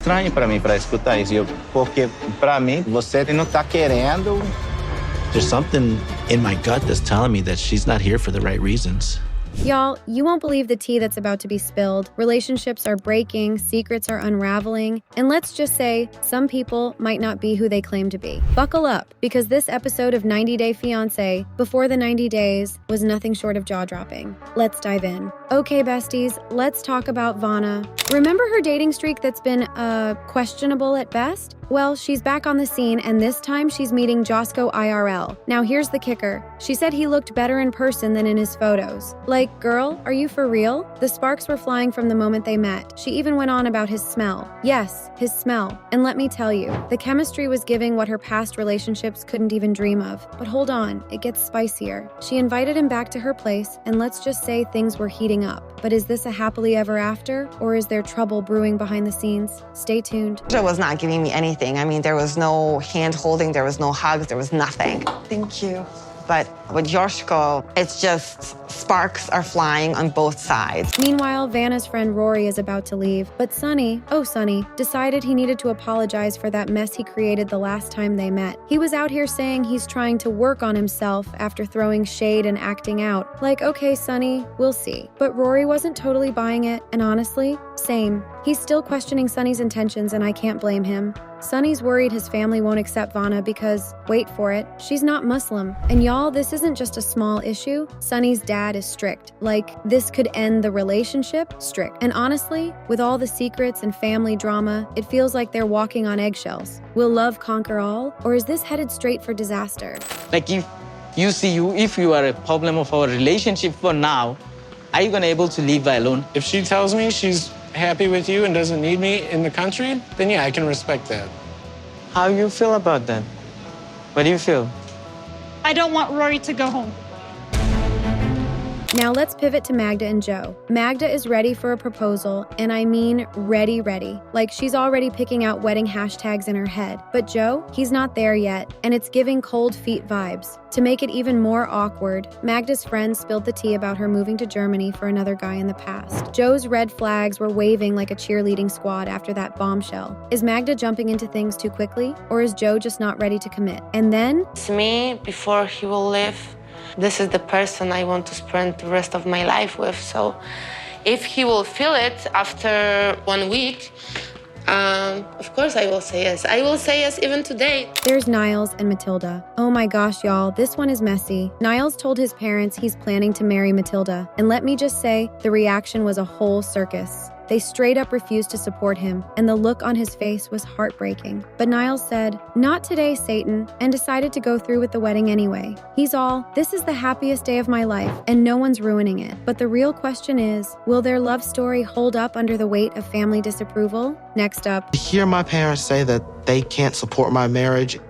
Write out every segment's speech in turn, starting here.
estranho pra mim pra escutar isso, porque pra mim você não tá querendo. There's something in my gut that's telling me that she's not here for the right reasons. Y'all, you won't believe the tea that's about to be spilled. Relationships are breaking, secrets are unraveling, and let's just say, some people might not be who they claim to be. Buckle up, because this episode of 90 Day Fiancé, before the 90 days, was nothing short of jaw-dropping. Let's dive in. Okay, besties, let's talk about Vanna. Remember her dating streak that's been, questionable at best? Well, she's back on the scene, and this time she's meeting Josco IRL. Now here's the kicker. She said he looked better in person than in his photos. Like, girl, are you for real? The sparks were flying from the moment they met. She even went on about his smell. Yes, his smell. And let me tell you, the chemistry was giving what her past relationships couldn't even dream of. But hold on, it gets spicier. She invited him back to her place, and let's just say things were heating up. But is this a happily ever after, or is there trouble brewing behind the scenes? Stay tuned. Joe was not giving me anything. I mean, there was no hand holding, there was no hugs, there was nothing. Thank you. But with Josco, it's just sparks are flying on both sides. Meanwhile, Vanna's friend Rory is about to leave, but Sonny, decided he needed to apologize for that mess he created the last time they met. He was out here saying he's trying to work on himself after throwing shade and acting out. Like, okay, Sonny, we'll see. But Rory wasn't totally buying it, and honestly, same. He's still questioning Sonny's intentions, and I can't blame him. Sonny's worried his family won't accept Vanna because, wait for it, she's not Muslim. And y'all, this isn't just a small issue. Sonny's dad is strict. Like, this could end the relationship? Strict. And honestly, with all the secrets and family drama, it feels like they're walking on eggshells. Will love conquer all? Or is this headed straight for disaster? Like, if you are a problem of our relationship for now, are you gonna able to leave her alone? If she tells me she's happy with you and doesn't need me in the country, then yeah, I can respect that. How you feel about that? What do you feel? I don't want Rory to go home. Now let's pivot to Magda and Joe. Magda is ready for a proposal, and I mean ready. Like, she's already picking out wedding hashtags in her head. But Joe, he's not there yet, and it's giving cold feet vibes. To make it even more awkward, Magda's friends spilled the tea about her moving to Germany for another guy in the past. Joe's red flags were waving like a cheerleading squad after that bombshell. Is Magda jumping into things too quickly, or is Joe just not ready to commit? And then, it's me before he will leave. This is the person I want to spend the rest of my life with. So if he will feel it after 1 week, of course I will say yes. I will say yes even today. There's Niles and Matilda. Oh my gosh, y'all, this one is messy. Niles told his parents he's planning to marry Matilda. And let me just say, the reaction was a whole circus. They straight up refused to support him, and the look on his face was heartbreaking. But Niles said, "Not today, Satan," and decided to go through with the wedding anyway. He's all, "This is the happiest day of my life, and no one's ruining it." But the real question is, will their love story hold up under the weight of family disapproval? Next up. To hear my parents say that they can't support my marriage,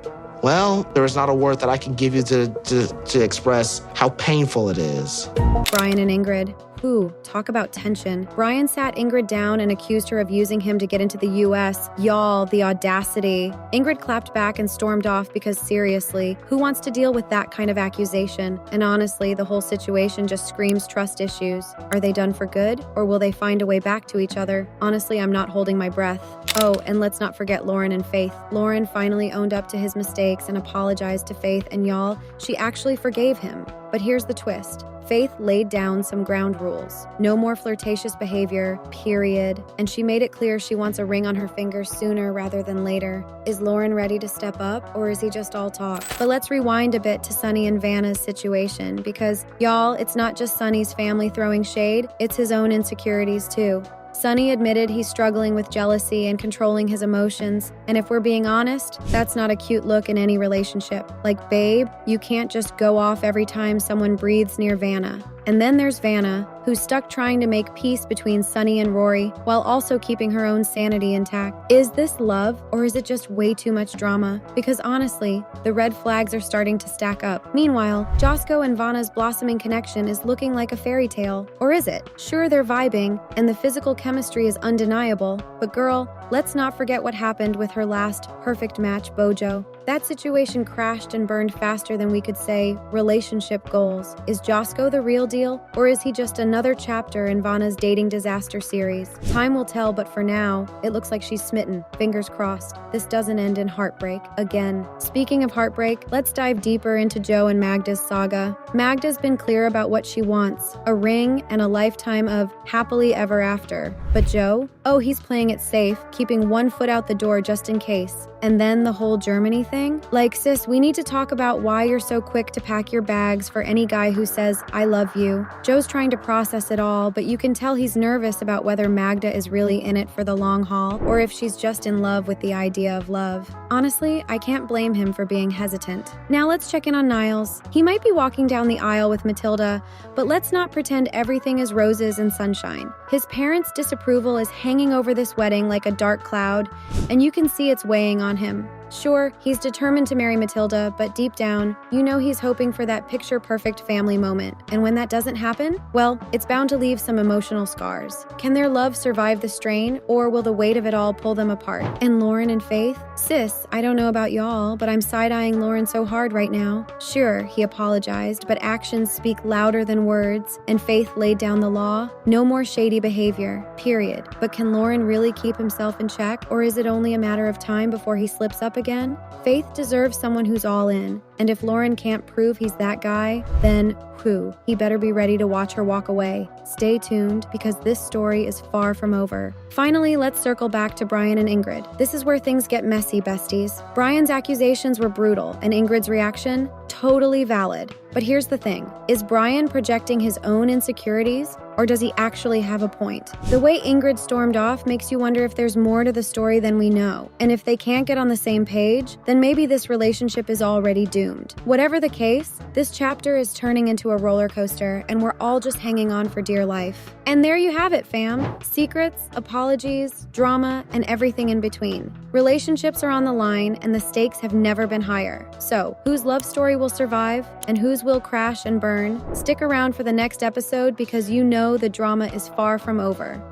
well, there is not a word that I can give you to express how painful it is. Brian and Ingrid. Ooh, talk about tension. Brian sat Ingrid down and accused her of using him to get into the US. Y'all, the audacity. Ingrid clapped back and stormed off because seriously, who wants to deal with that kind of accusation? And honestly, the whole situation just screams trust issues. Are they done for good, or will they find a way back to each other? Honestly, I'm not holding my breath. Oh, and let's not forget Lauren and Faith. Lauren finally owned up to his mistakes and apologized to Faith, and y'all, she actually forgave him. But here's the twist. Faith laid down some ground rules. No more flirtatious behavior, period. And she made it clear she wants a ring on her finger sooner rather than later. Is Lauren ready to step up, or is he just all talk? But let's rewind a bit to Sonny and Vanna's situation, because y'all, it's not just Sonny's family throwing shade, it's his own insecurities too. Sonny admitted he's struggling with jealousy and controlling his emotions, and if we're being honest, that's not a cute look in any relationship. Like, babe, you can't just go off every time someone breathes near Vanna. And then there's Vanna, who's stuck trying to make peace between Sonny and Rory while also keeping her own sanity intact. Is this love, or is it just way too much drama? Because honestly, the red flags are starting to stack up. Meanwhile, Josco and Vanna's blossoming connection is looking like a fairy tale. Or is it? Sure, they're vibing, and the physical chemistry is undeniable, but girl, let's not forget what happened with her last perfect match, Bojo. That situation crashed and burned faster than we could say relationship goals. Is Josco the real deal, or is he just another chapter in Vanna's dating disaster series? Time will tell, but for now, it looks like she's smitten. Fingers crossed. This doesn't end in heartbreak again. Speaking of heartbreak, let's dive deeper into Joe and Magda's saga. Magda's been clear about what she wants, a ring and a lifetime of happily ever after. But Joe? Oh, he's playing it safe, keeping one foot out the door just in case. And then the whole Germany thing? Like, sis, we need to talk about why you're so quick to pack your bags for any guy who says, I love you. Joe's trying to process it all, but you can tell he's nervous about whether Magda is really in it for the long haul, or if she's just in love with the idea of love. Honestly, I can't blame him for being hesitant. Now let's check in on Niles. He might be walking down the aisle with Matilda, but let's not pretend everything is roses and sunshine. His parents' disapproval is hanging over this wedding like a dark cloud, and you can see it's weighing on him. Sure, he's determined to marry Matilda, but deep down, you know he's hoping for that picture-perfect family moment. And when that doesn't happen, well, it's bound to leave some emotional scars. Can their love survive the strain, or will the weight of it all pull them apart? And Lauren and Faith? Sis, I don't know about y'all, but I'm side-eyeing Lauren so hard right now. Sure, he apologized, but actions speak louder than words, and Faith laid down the law. No more shady behavior, period. But can Lauren really keep himself in check, or is it only a matter of time before he slips up again? Faith deserves someone who's all in, and if Lauren can't prove he's that guy, then whew, he better be ready to watch her walk away. Stay tuned, because this story is far from over. Finally, let's circle back to Brian and Ingrid. This is where things get messy, besties. Brian's accusations were brutal, and Ingrid's reaction? Totally valid. But here's the thing. Is Brian projecting his own insecurities, or does he actually have a point? The way Ingrid stormed off makes you wonder if there's more to the story than we know. And if they can't get on the same page, then maybe this relationship is already doomed. Whatever the case, this chapter is turning into a roller coaster, and we're all just hanging on for dear life. And there you have it, fam. Secrets, apologies, drama, and everything in between. Relationships are on the line, and the stakes have never been higher. So, whose love story will survive, and whose will crash and burn? Stick around for the next episode, because you know the drama is far from over.